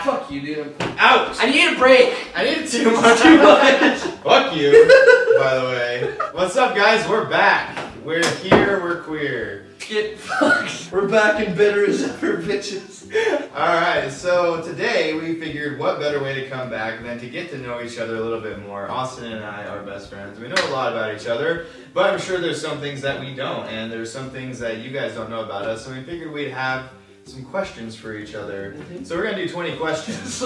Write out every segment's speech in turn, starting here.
fuck you, dude. Ouch! I need a break. I need too much. Fuck you, by the way. What's up, guys? We're back. We're here, we're queer. Get fucked. We're back and bitter as ever, bitches. Alright, so today we figured what better way to come back than to get to know each other a little bit more. Austin and I are best friends. We know a lot about each other, but I'm sure there's some things that we don't, and there's some things that you guys don't know about us, so we figured we'd have some questions for each other. So we're gonna do 20 questions.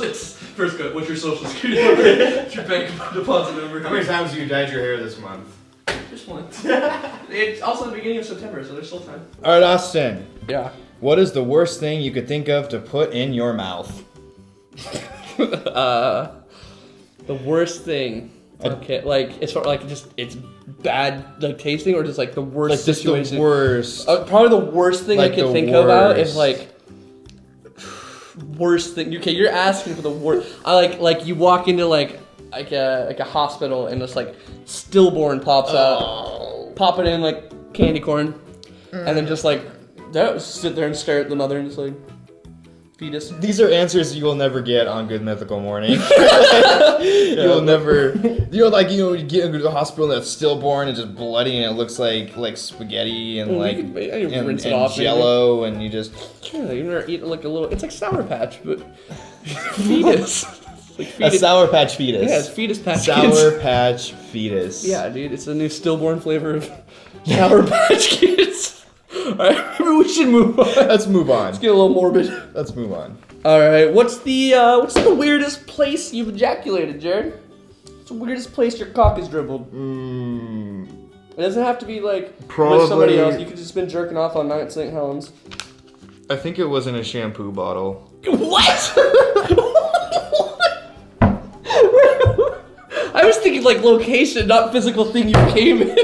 First, what's your social security number? What's your bank deposit number? How many times have you dyed your hair this month? Just once. It's also the beginning of September, so there's still time. Alright, Austin. Yeah. What is the worst thing you could think of to put in your mouth? The worst thing. Okay, like it's like just it's bad like tasting or just like the worst like situation. Just the worst. Probably the worst thing like I could think about is like worst thing. Okay, you're asking for the worst. I like you walk into like a hospital and just like stillborn pops out, pop it in like candy corn, and then just like sit there and stare at the mother and just like fetus. These are answers you will never get on Good Mythical Morning. You'll never, you get into the hospital and it's stillborn and just bloody and it looks like spaghetti and rinse it off, Jello and you just you never eat like a little. It's like Sour Patch, but fetus. Like a Sour Patch fetus. Yeah, it's fetus patch. Sour Patch fetus. Yeah, dude, it's a new stillborn flavor of Sour Patch Kids. Alright, maybe we should move on. Let's move on. Let's get a little morbid. Let's move on. Alright, what's the weirdest place you've ejaculated, Jared? What's the weirdest place your cock is dribbled? It doesn't have to be like with somebody else. You could just been jerking off on Mount St. Helens. I think it was in a shampoo bottle. What? I was thinking like location, not physical thing you came in.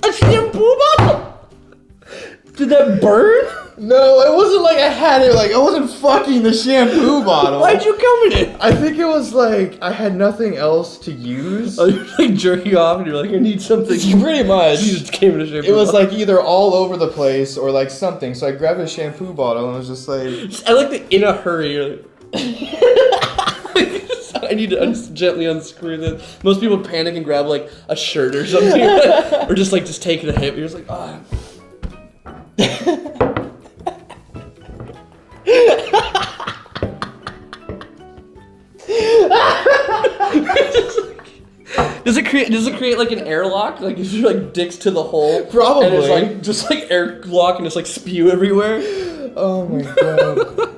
A shampoo bottle? Did that burn? No, it wasn't like I had it, like I wasn't fucking the shampoo bottle. Why'd you come in it? I think it was like I had nothing else to use. Oh, you're like jerking off and you're like, I need something. Pretty much. You just came in a shampoo It was bottle. like either all over the place or like something. So I grabbed a shampoo bottle and was just like... I like the in a hurry. You're like... I need to gently unscrew this. Most people panic and grab like a shirt or something. Or just taking a hit. You're just like, ah. Does it create like an airlock? Like if you're like dicks to the hole? Probably. And it's like just like airlock and just like spew everywhere? Oh my god.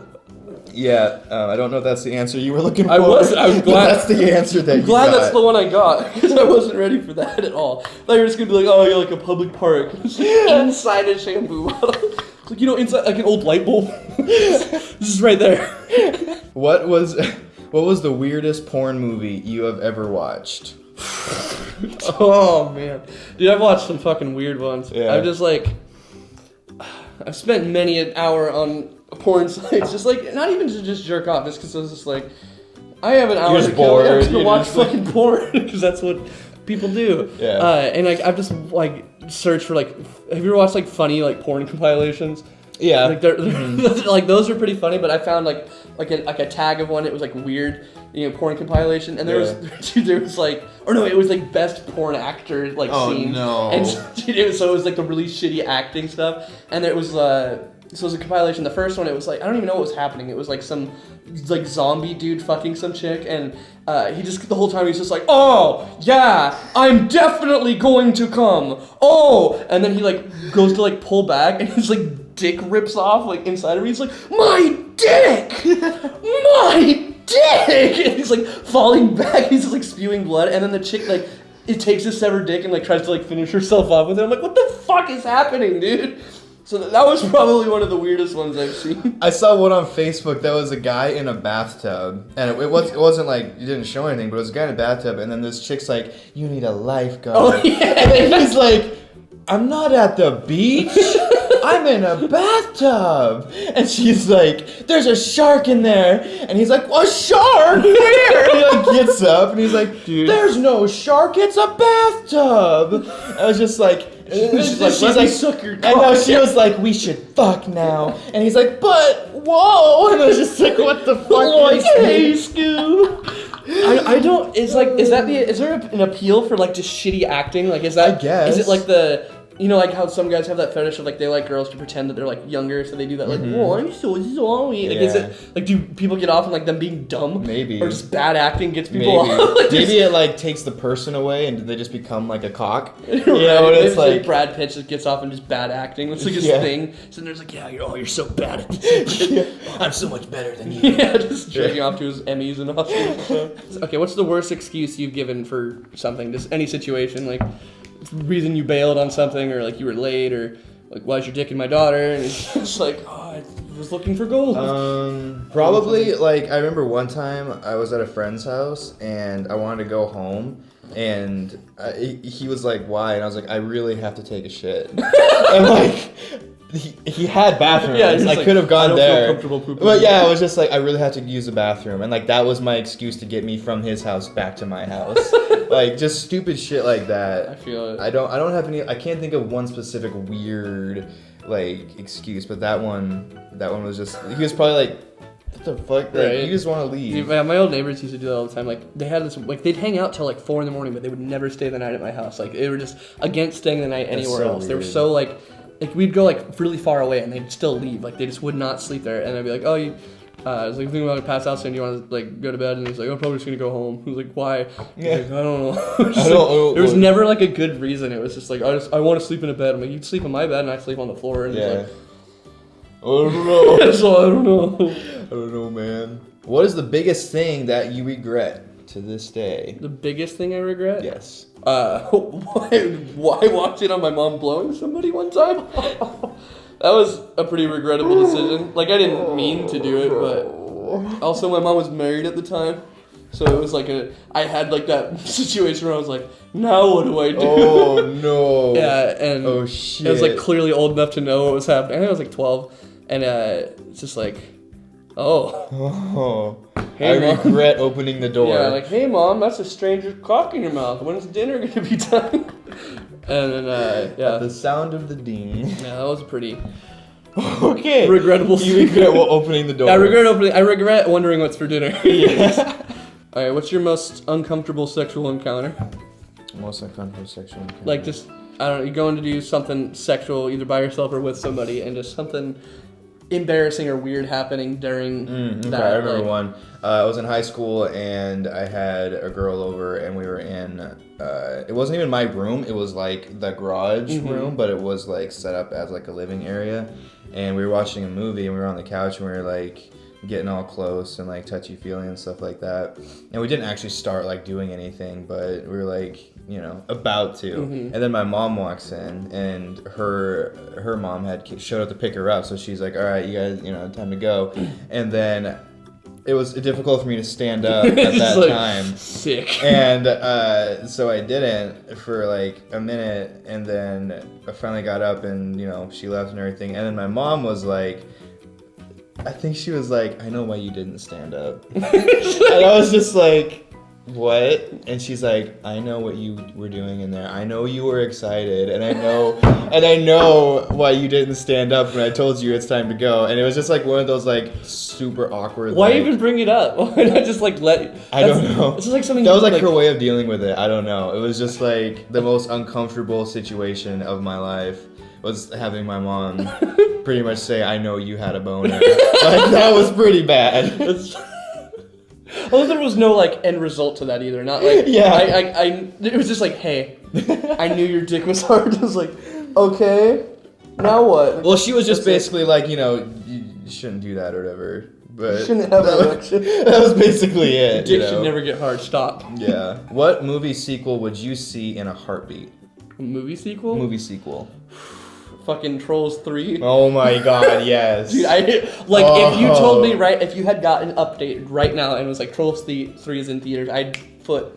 Yeah, I don't know if that's the answer you were looking for. I was glad. That's the answer that you got. Glad that's the one I got, because I wasn't ready for that at all. I thought you were just going to be like, oh, you're like a public park. It's like inside a shampoo bottle. It's like, inside like an old light bulb. This is right there. What was the weirdest porn movie you have ever watched? Oh, man. Dude, I've watched some fucking weird ones. Yeah. I've spent many an hour on porn sites, just like, not even to just jerk off, just because I was just like, I have an hour to kill, I'm just gonna watch fucking porn, because that's what people do. Yeah. And I've just like searched for like, have you ever watched like funny like porn compilations? Yeah. Like they're like those are pretty funny, but I found like a tag of one. It was like weird, porn compilation, and there was like, or no, it was like best porn actor like scene. Oh no. And so it was like the really shitty acting stuff, and there was so it was a compilation. The first one, it was like, I don't even know what was happening. It was like some like zombie dude fucking some chick, and he just the whole time he's just like, oh yeah, I'm definitely going to come. Oh, and then he like goes to like pull back, and his like dick rips off like inside of me. He's like, my dick, my dick, and he's like falling back. He's just like spewing blood, and then the chick like it takes his severed dick and like tries to like finish herself off with it. I'm like, what the fuck is happening, dude? So that was probably one of the weirdest ones I've seen. I saw one on Facebook that was a guy in a bathtub, and it wasn't like, you didn't show anything, but it was a guy in a bathtub, and then this chick's like, you need a lifeguard. Oh, yeah. And then he's like, I'm not at the beach. I'm in a bathtub. And she's like, there's a shark in there. And he's like, a shark? Where? And he like gets up and he's like, dude, there's no shark. It's a bathtub. I was just like, She's like, let me suck your cock. I know, she was like, we should fuck now. And he's like, but, whoa. And I was just like, what the fuck? Like, hey, Scoob. I don't. Is there an appeal for like just shitty acting? Like, is that? I guess. Is it like the? You know, like how some guys have that fetish of like they like girls to pretend that they're like younger, so they do that like, oh, I'm so sorry. Like, is it like do people get off on like them being dumb? Maybe. Or just bad acting gets people off? Like, maybe it like takes the person away and they just become like a cock. You know, know, it's like Brad Pitt just gets off on just bad acting. That's like his thing. So there's like, you're so bad at this. I'm so much better than you. Yeah, just jerking off to his Emmys and Oscars and stuff. Okay, what's the worst excuse you've given for something? Just any situation, like reason you bailed on something, or like you were late, or like why's your dick in my daughter? And it's just like, oh, I was looking for gold. Probably like I remember one time I was at a friend's house and I wanted to go home. And he was like, why? And I was like, I really have to take a shit. And like, he had bathrooms. Yeah, I could have gone there. Feel comfortable pooping. But yeah, I was just like, I really had to use the bathroom. And like, that was my excuse to get me from his house back to my house. Like, just stupid shit like that. I feel it. I don't have any, I can't think of one specific weird, like, excuse. But that one was just, he was probably like, what the fuck? Like, you just want to leave. Dude, my old neighbors used to do that all the time. Like, they had this, like, they'd hang out till like 4 a.m, but they would never stay the night at my house. Like, they were just against staying the night anywhere else. Weird. They were so like we'd go like really far away and they'd still leave. Like, they just would not sleep there. And I'd be like, oh, I was like thinking about to pass out soon. Do you want to like go to bed? And he's like, I'm probably just gonna go home. He was like, why? Yeah. Like, I don't know. There was never like a good reason. It was just like I want to sleep in a bed. I'm like, you'd sleep in my bed and I sleep on the floor. And yeah. He's like, I don't know. so I don't know. I don't know, man. What is the biggest thing that you regret to this day? The biggest thing I regret? Yes. Why watching on my mom blowing somebody one time? That was a pretty regrettable decision. Like, I didn't mean to do it, but also my mom was married at the time. So it was like I had like that situation where I was like, now what do I do? Oh, no. Yeah, and oh, shit. I was like clearly old enough to know what was happening. I think I was like 12. And it's just like, oh. Hey, I Mom. regret opening the door. Yeah, like, hey, Mom, that's a stranger's cock in your mouth. When's dinner going to be done? And then, yeah. The sound of the ding. Yeah, that was pretty okay. regrettable. You regret opening the door. I regret wondering what's for dinner. Yes. All right, what's your most uncomfortable sexual encounter? Most uncomfortable sexual encounter. Like, just, I don't know, you're going to do something sexual either by yourself or with somebody, and just something embarrassing or weird happening during that. I remember one. I was in high school and I had a girl over and we were in, it wasn't even my room, it was like the garage room, but it was like set up as like a living area. And we were watching a movie and we were on the couch and we were like getting all close and like touchy-feely and stuff like that. And we didn't actually start like doing anything, but we were like, you know, about to. And then my mom walks in and her mom had showed up to pick her up. So she's like, all right, you guys, you know, time to go. And then it was difficult for me to stand up at that like, time. Sick. And so I didn't for like a minute. And then I finally got up and, you know, she left and everything. And then my mom was like, I think she was like, I know why you didn't stand up. And I was just like, what? And she's like, I know what you were doing in there. I know you were excited, and I know why you didn't stand up when I told you it's time to go. And it was just like one of those like super awkward. Why like, even bring it up? Why not just like let? I don't know. It's just like something that was like her way of dealing with it. I don't know. It was just like the most uncomfortable situation of my life. Was having my mom pretty much say, I know you had a boner. Like, that was pretty bad. Well, there was no like end result to that either. Not like it was just like, hey, I knew your dick was hard. I was like, okay, now what? Well, she was just basically like, you know, you shouldn't do that or whatever. But you shouldn't have an erection. That was basically it. Dick should never get hard. Stop. Yeah. What movie sequel would you see in a heartbeat? A movie sequel? Movie sequel. Fucking Trolls 3. Oh my god, yes. Dude, if you told me if you had gotten updated right now and it was like Trolls 3 is in theaters, I'd start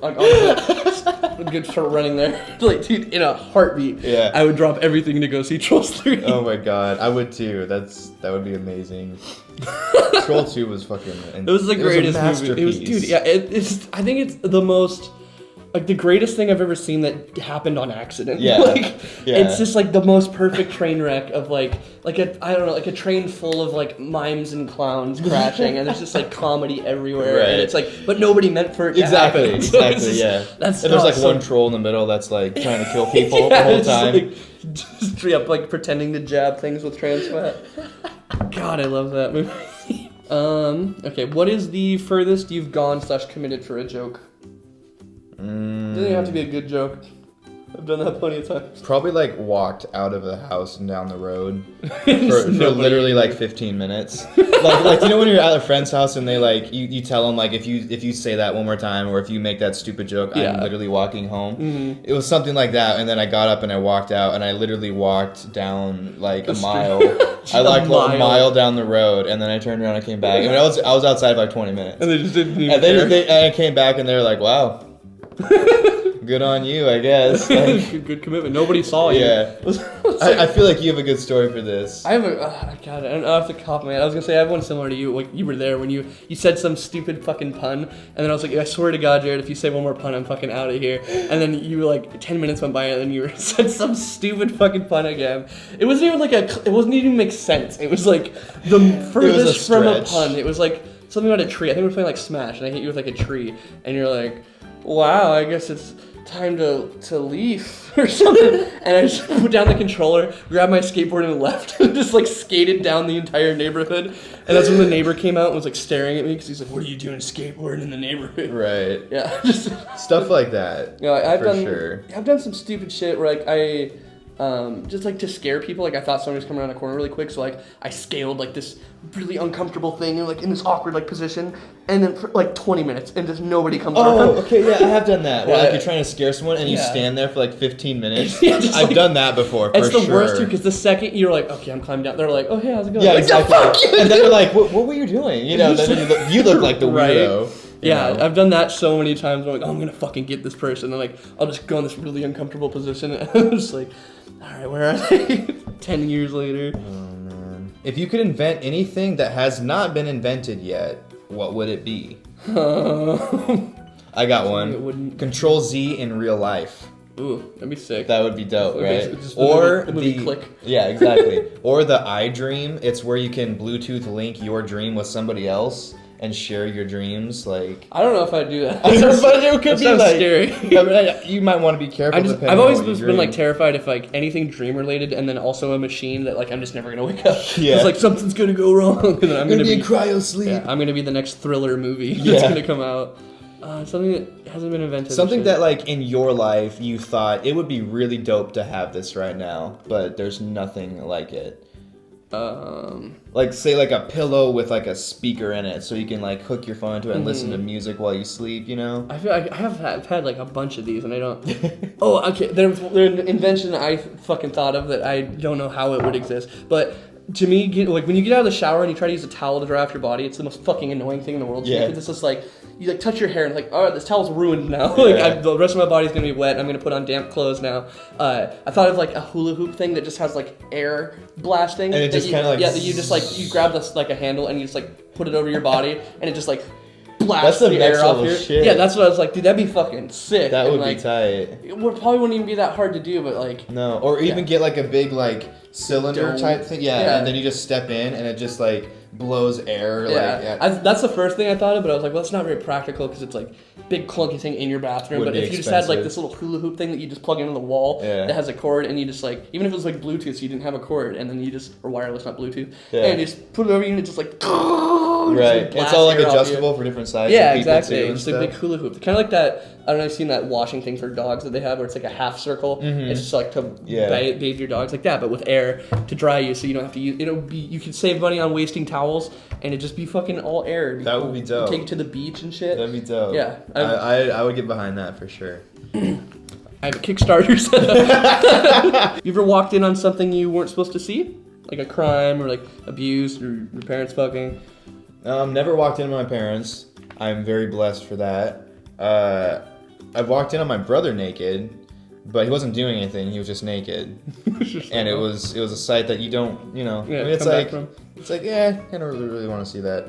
running there. Like, dude, in a heartbeat. Yeah. I would drop everything to go see Trolls 3. Oh my god, I would too. That would be amazing. Troll 2 was fucking. It was the greatest movie. It was, dude. Yeah, I think it's the most like the greatest thing I've ever seen that happened on accident. Yeah. Like Yeah. it's just like the most perfect train wreck of like a train full of like mimes and clowns crashing, and there's just like comedy everywhere, Right. and it's like, but nobody meant for it to Exactly, happen. So it's exactly, just- yeah. That's And there's like awesome. one troll in the middle that's like trying to kill people Yeah, the whole it's time. like, just like pretending to jab things with trans fat. God, I love that movie. Okay, what is the furthest you've gone / committed for a joke? Doesn't even have to be a good joke. I've done that plenty of times. Probably like walked out of the house and down the road for Nobody- literally like 15 minutes. like you know when you're at a friend's house and they like you tell them like if you say that one more time or if you make that stupid joke, Yeah. I'm literally walking home. Mm-hmm. It was something like that, and then I got up and I walked out and I literally walked down like a mile. I like a mile down the road, and then I turned around and came back. I mean, I was outside for like 20 minutes. And they just didn't even And care. then I came back and they were like, "Wow, good on you, I guess." Like, good commitment. Nobody saw you. yeah. I feel like you have a good story for this. I have a God. I don't know if the cop man. I was gonna say I have one similar to you. Like you were there when you said some stupid fucking pun, and then I was like, I swear to God, Jared, if you say one more pun, I'm fucking out of here. And then you were like, 10 minutes went by, and then you said some stupid fucking pun again. It wasn't even like it wasn't even make sense. It was like the furthest from a stretch. pun. It was like something about a tree. I think we were playing like Smash, and I hit you with like a tree, and you're like, wow, I guess it's time to leave or something. And I just put down the controller, grabbed my skateboard and left, and just like skated down the entire neighborhood. And that's when the neighbor came out and was like staring at me because he's like, what are you doing skateboarding in the neighborhood? Right. Yeah, just Stuff like that. you know, Sure. I've done some stupid shit where like I just like to scare people. Like I thought somebody was coming around a corner really quick, so like I scaled like this really uncomfortable thing and like in this awkward like position, and then for like 20 minutes and just nobody comes around. Oh, okay, yeah, I have done that. Where Yeah. like you're trying to scare someone and you Yeah. stand there for like 15 minutes. Yeah, just I've like- done that before, for It's the sure. worst too, because the second you're like, okay, I'm climbing down, they're like, oh hey, how's it going? Yeah, Like, exactly. "The fuck you And then doing?" they're like, what were you doing? You know, then you look like the Right. weirdo. you Yeah, know? I've done that so many times. I'm like, oh, I'm gonna fucking get this person, and like, I'll just go in this really uncomfortable position, and I'm just like, all right, where are they? 10 years later. Oh, man. If you could invent anything that has not been invented yet, what would it be? I got It one. wouldn't. Control Z in real life. Ooh, that'd be sick. That would be dope, Okay, right? so just the Or movie Click. Yeah, exactly. Or the iDream. It's where you can Bluetooth link your dream with somebody else and share your dreams. Like, I don't know if I'd do that. but it could That be sounds like scary. I mean, you might want to be careful. depending I've on always what you just been like dream. terrified if like anything dream related, and then also a machine that like I'm just never gonna wake up. Yeah. It's like something's gonna go wrong, and then I'm gonna be cryo sleep. yeah, I'm gonna be the next thriller movie that's Yeah. gonna come out. Something that hasn't been invented. Something shit. that like in your life you thought it would be really dope to have this right now, but there's nothing like it. Like say like a pillow with like a speaker in it, so you can like hook your phone to it and listen to music while you sleep. You know. I feel like I've had like a bunch of these, and I don't. Oh, okay. There's an invention I fucking thought of that I don't know how it would exist, but. To me, like when you get out of the shower and you try to use a towel to dry off your body, it's the most fucking annoying thing in the world. Yeah. Because it's just like you like touch your hair and like, oh, this towel's ruined now. Like Yeah. the rest of my body's gonna be wet. I'm gonna put on damp clothes now. I thought of like a hula hoop thing that just has like air blasting. And it that just you- kinda like yeah, that you just like you grab this like a handle and you just like put it over your body and it just like blasts That's some the air next off level here. shit. Yeah, that's what I was like, dude. That'd be fucking sick. That And, would like, be tight. it probably wouldn't even be that hard to do, but like. No, or even Yeah. get like a big like cylinder Dome. type thing. Yeah, Yeah. and then you just step in and it just like blows air. Yeah, that's the first thing I thought of, but I was like, well, it's not very practical because it's like big clunky thing in your bathroom. Would But be if you just had like expensive. this little hula hoop thing that you just plug into the wall Yeah. that has a cord, and you just like, even if it was like Bluetooth, so you didn't have a cord, and then you just or wireless, not Bluetooth, Yeah. and you just put it over you, and it just like Right. just It's all like blasts air off you. adjustable for different sizes. Yeah, of people exactly. too and Just a stuff. big hula hoop, kind of like that. I don't know. I've seen that washing thing for dogs that they have, where it's like a half circle. It's just like to Yeah. bathe your dogs like that, but with air to dry you, so you don't have to use. It'll be you can save money on wasting towels, and it just be fucking all air. It'd That would cool. be dope. Take it to the beach and shit. That'd be dope. Yeah, I would get behind that for sure. I have a Kickstarter set up. You ever walked in on something you weren't supposed to see? Like a crime or like abuse or your parents fucking? Never walked in on my parents. I'm very blessed for that. I've walked in on my brother naked, but he wasn't doing anything. He was just naked, and it was a sight that you don't, you know. Yeah, I mean, it's come back like from. It's like, I don't really want to see that.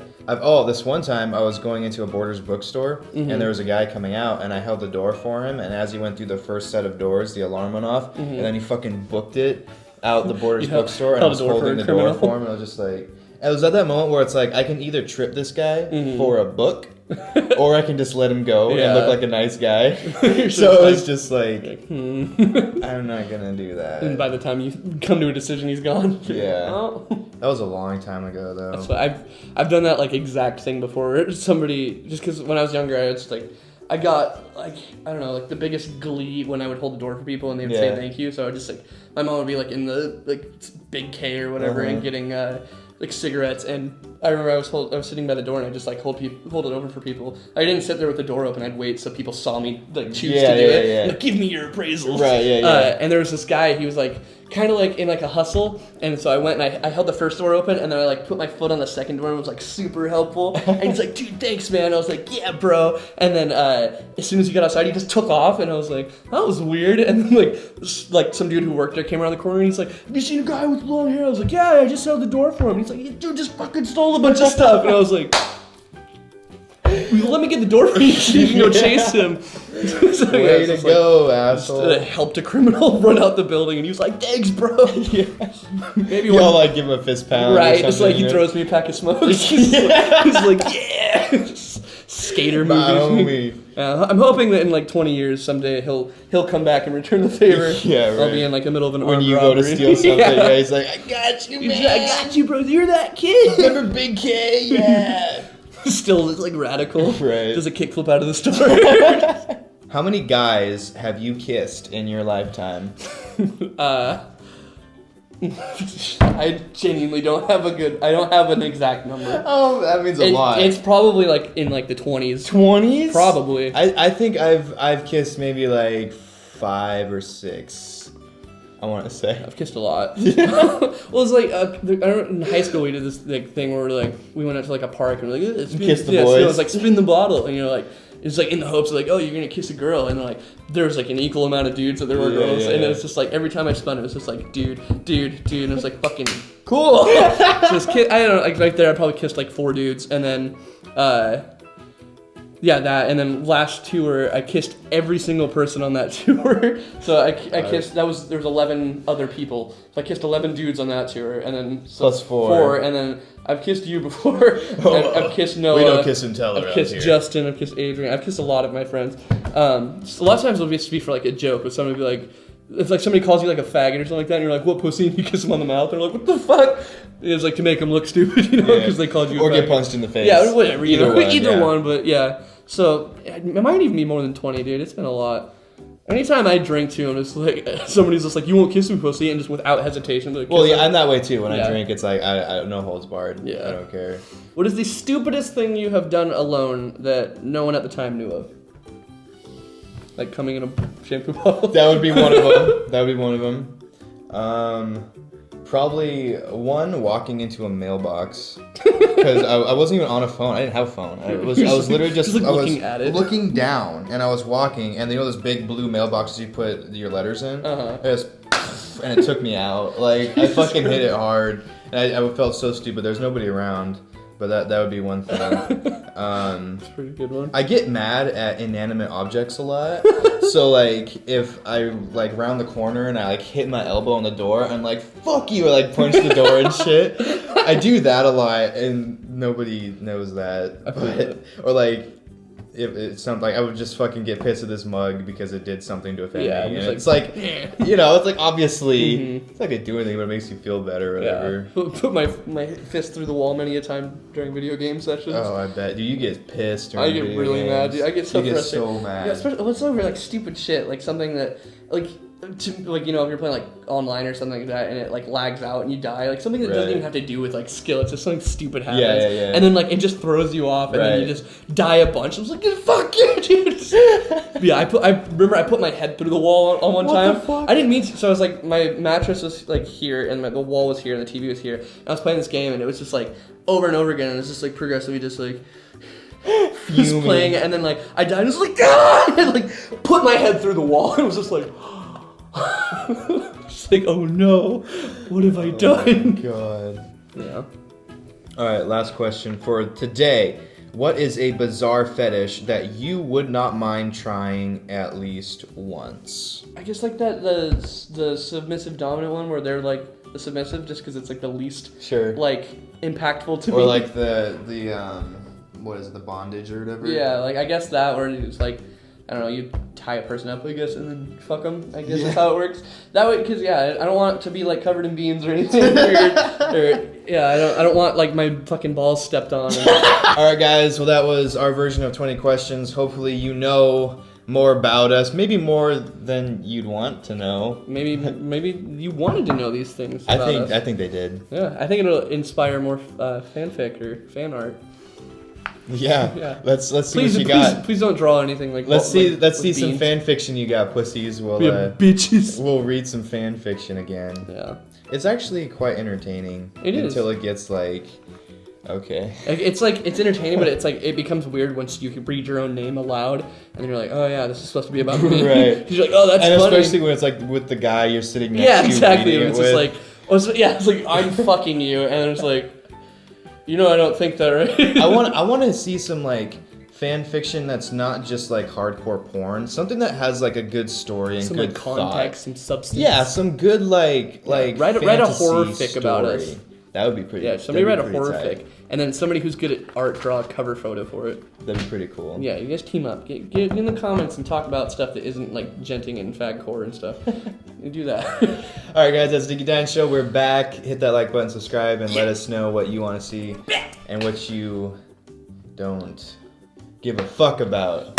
This one time I was going into a Borders bookstore, and there was a guy coming out, and I held the door for him, and as he went through the first set of doors, the alarm went off, and then he fucking booked it out the Borders bookstore, and I was holding the door for him, and I was just like, it was at that moment where it's like, I can either trip this guy for a book, or I can just let him go and look like a nice guy. So it was just like, I'm not gonna do that. And by the time you come to a decision, he's gone. Yeah. Oh. That was a long time ago, though. That's what I've done that like exact thing before. Somebody, just because when I was younger, I got like, I don't know, like the biggest glee when I would hold the door for people and they would say thank you. So I would just like, my mom would be like in the like big K or whatever and getting like cigarettes, and I remember I was sitting by the door and I just like hold it open for people. I didn't sit there with the door open. I'd wait so people saw me like choose to do it. Yeah. Like, give me your appraisals. Right. Yeah. And there was this guy. He was like kind of like in like a hustle, and so I went and I held the first door open, and then I like put my foot on the second door and was like super helpful. And he's like, dude, thanks, man. I was like, yeah, bro. And then as soon as he got outside, he just took off, and I was like, that was weird. And then like some dude who worked there came around the corner, and he's like, have you seen a guy with long hair? I was like, yeah, I just held the door for him. And he's like, dude, just fucking stole a bunch of stuff. And I was like, let me get the door for you so you can go chase him. So, Way to go, asshole. Just, helped a criminal run out the building, and he was like, thanks, bro. Maybe we'll like give him a fist pound. Right, just like he throws me a pack of smokes. He's like, yeah. Skater movie. I'm hoping that in like 20 years, someday he'll come back and return the favor. Yeah, right. I'll be in like the middle of an armed When you robbery. go to steal something, he's like, I got you, man. He's like, I got you, bro. You're that kid. Remember Big K? Yeah. Still like radical. Right. Does a kickflip out of the store. How many guys have you kissed in your lifetime? I genuinely don't have an exact number. Oh, that means a lot. It's probably like in like the 20s. 20s? Probably. I think I've kissed maybe like 5 or 6. I want to say I've kissed a lot. Well, it's like in high school we did this like thing where we went out to like a park and we're like, kiss the boys. So it was like spin the bottle, and it's like in the hopes of like, oh, you're gonna kiss a girl, and like there was like an equal amount of dudes that there were girls, and it's just like every time I spun it was just like dude, and it was like fucking cool. So this kid, I don't know, like right there I probably kissed like 4 dudes, and then that, and then last tour I kissed every single person on that tour. So I kissed, there was 11 other people. So I kissed 11 dudes on that tour, and then plus 4, and then I've kissed you before. And I've kissed Noah. We don't kiss and tell. I've kissed Justin. I've kissed Adrian. I've kissed a lot of my friends. So a lot of times it'll just be for like a joke, but somebody will be like, if like somebody calls you like a faggot or something like that, and you're like, what pussy? And you kiss them on the mouth, and they're like, what the fuck? It's like to make them look stupid, because they called you or a faggot. Get punched in the face. Yeah, whatever. Either one, one, but yeah. So it might even be more than 20, dude. It's been a lot. Anytime I drink too, I'm just like, somebody's just like, you won't kiss me, pussy, and just without hesitation. Like, well, yeah, I'm that way too. When I drink, it's like, I no holds barred. Yeah. I don't care. What is the stupidest thing you have done alone that no one at the time knew of? Like coming in a shampoo bottle? That would be one of them. Probably one, walking into a mailbox, because I wasn't even on a phone. I didn't have a phone. I was literally just like looking at it, looking down, and I was walking, and those big blue mailboxes you put your letters in. And it took me out. Like I fucking hit it hard, and I felt so stupid. There's nobody around. But that would be one thing. That's a pretty good one. I get mad at inanimate objects a lot. So like if I like round the corner and I like hit my elbow on the door, I'm like, fuck you, I like punch the door and shit. I do that a lot and nobody knows that. Or like if it's something like I would just fucking get pissed at this mug because it did something to offend me. And it's like it's like obviously it's not gonna do anything, but it makes you feel better or whatever. Put my fist through the wall many a time during video game sessions. Oh, I bet. Dude, you get pissed. I get really mad, dude. I get so frustrated. So mad. Yeah, especially what's over like stupid shit, like something that like. If you're playing like online or something like that and it like lags out and you die, like something that doesn't even have to do with like skill, it's just something stupid happens. Yeah. And then like it just throws you off and then you just die a bunch. I was like, fuck you, dude. Yeah, I remember I put my head through the wall on one time. The fuck? I didn't mean to, so I was like, my mattress was like here and the wall was here and the TV was here. And I was playing this game and it was just like over and over again and it was just like progressively just like just playing it, and then like I died and it was like, ah! And like put my head through the wall and it was just like it's like, oh no, what have I done? God. Yeah. All right, last question for today. What is a bizarre fetish that you would not mind trying at least once? I guess like the submissive dominant one where they're like the submissive just because it's like the least like impactful to me. Or like the what is it, the bondage or whatever? Yeah, like I guess that, or it's like, I don't know, you tie a person up, I guess, and then fuck them, I guess is how it works. That way, because, yeah, I don't want it to be, like, covered in beans or anything weird. Or, yeah, I don't want, like, my fucking balls stepped on. All right, guys, well, that was our version of 20 questions. Hopefully you know more about us, maybe more than you'd want to know. Maybe you wanted to know these things about us. I think they did. Yeah, I think it'll inspire more fanfic or fan art. Yeah. Let's see what you got. Please don't draw anything like. Let's see beans. some fan fiction you got, pussies. We'll bitches. We'll read some fan fiction again. Yeah. It's actually quite entertaining. It is. Until it gets like, okay. It's like, it's entertaining, but it's like, it becomes weird once you can read your own name aloud, and then you're like, oh yeah, this is supposed to be about me. Right. Because you're like, oh, that's funny. funny. Especially when it's like with the guy you're sitting next to. Yeah, exactly. It's just like, it's like, I'm fucking you, and it's like, you know, I don't think that, right? I want to see some like fan fiction that's not just like hardcore porn. Something that has like a good story and some good like context, thought. some substance. Yeah, some good like write a horror fic about us. That would be pretty. Yeah, somebody write a horror fic, and then somebody who's good at art draw a cover photo for it. That'd be pretty cool. Yeah, you guys team up. Get in the comments and talk about stuff that isn't like genting and fagcore and stuff. You do that. All right, guys, that's Dicky Dan Show. We're back. Hit that like button, subscribe, and let us know what you want to see and what you don't give a fuck about.